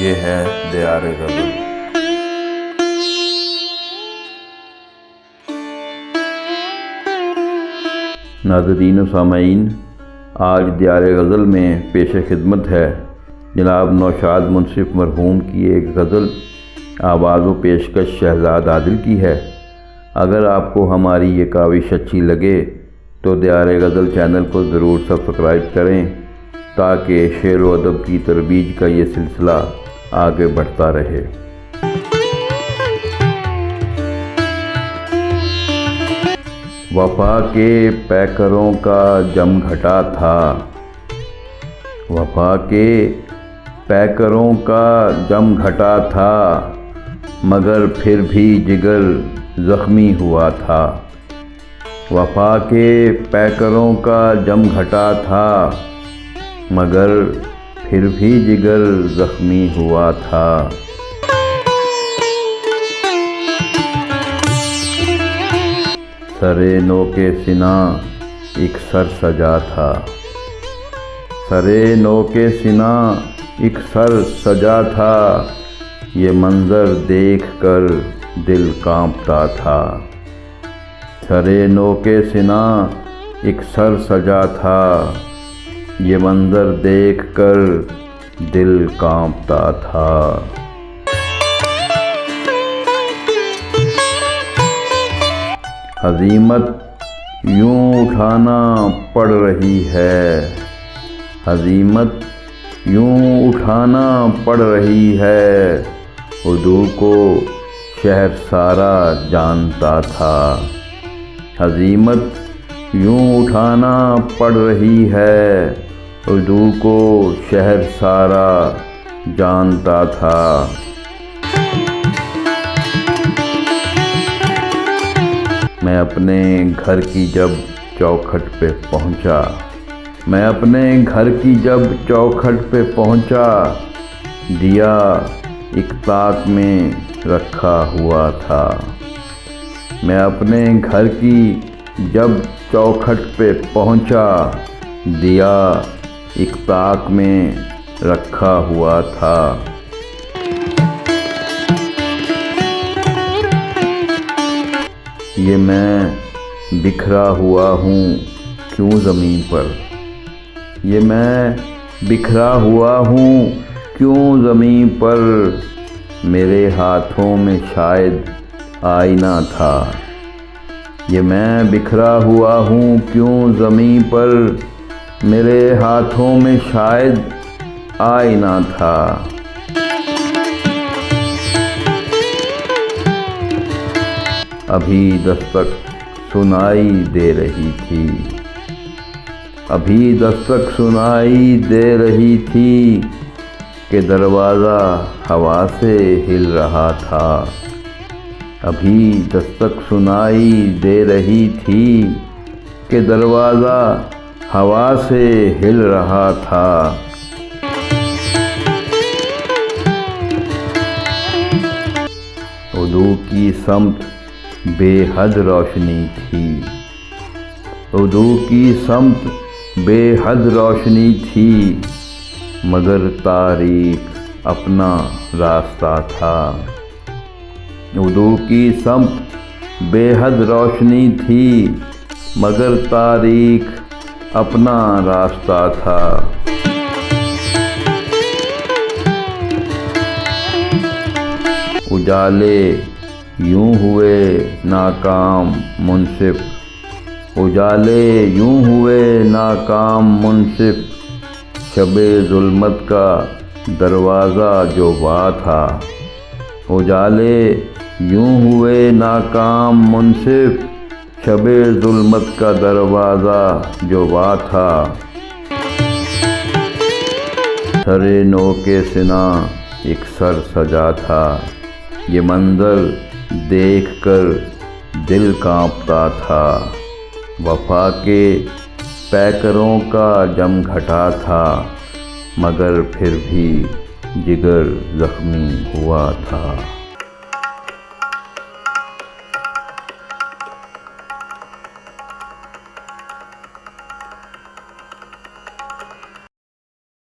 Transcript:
ये है दियार गज़ल। नाज़रीन व सामईन, आज दियार गज़ल में पेश खिदमत है जनाब नौशाद मुंसिफ मरहूम की एक गज़ल आवाज़ व पेशकश शहजाद आदिल की है। अगर आपको हमारी ये काविश अच्छी लगे तो दियार गज़ल चैनल को ज़रूर सब्सक्राइब करें ताकि शेर व अदब की तरबीज का ये सिलसिला आगे बढ़ता रहे। वफ़ा के पैकरों का जम घटा था, वफ़ा के पैकरों का जम घटा था, मगर फिर भी जिगर ज़ख्मी हुआ था। वफ़ा के पैकरों का जम घटा था, मगर फिर भी जिगर ज़ख्मी हुआ था। सरे नो के सिना एक सर सजा था, सरे नो के सिना एक सर सजा था, ये मंज़र देख कर दिल कांपता था। सरे नो के सिना एक सर सजा था, ये मंज़र देख कर दिल कांपता था। हज़ीमत यूं उठाना पड़ रही है, हज़ीमत यूं उठाना पड़ रही है, उर्दू को शहर सारा जानता था। हज़ीमत यूं उठाना पड़ रही है, उर्दू को शहर सारा जानता था। मैं अपने घर की जब चौखट पे पहुंचा, मैं अपने घर की जब चौखट पे पहुंचा, दिया एक ताक में रखा हुआ था। मैं अपने घर की जब चौखट पे पहुंचा, दिया एक ताक में रखा हुआ था। ये मैं बिखरा हुआ हूँ क्यों ज़मीन पर, ये मैं बिखरा हुआ हूँ क्यों ज़मीन पर, मेरे हाथों में शायद आईना था। ये मैं बिखरा हुआ हूँ क्यों ज़मीन पर, मेरे हाथों में शायद आईना था। अभी दस्तक सुनाई दे रही थी, अभी दस्तक सुनाई दे रही थी, कि दरवाज़ा हवा से हिल रहा था। अभी दस्तक सुनाई दे रही थी, कि दरवाज़ा हवा से हिल रहा था। उर्दू की समत बेहद रोशनी थी, उर्दू की समत बेहद रोशनी थी, मगर तारीख अपना रास्ता था। उर्दू की समत बेहद रोशनी थी, मगर तारीख अपना रास्ता था। उजाले यूं हुए नाकाम मुंसिफ, उजाले यूं हुए नाकाम मुंसिफ, शबे ज़ुल्मत का दरवाज़ा जो वा था। उजाले यूं हुए नाकाम मुंसिफ, शबे ज़ुल्मत का दरवाज़ा जो वा था। सरे नो के सिना एक सर सजा था, ये मंज़र देख कर दिल कांपता था। वफ़ा के पैकरों का जम घटा था, मगर फिर भी जिगर ज़ख्मी हुआ था।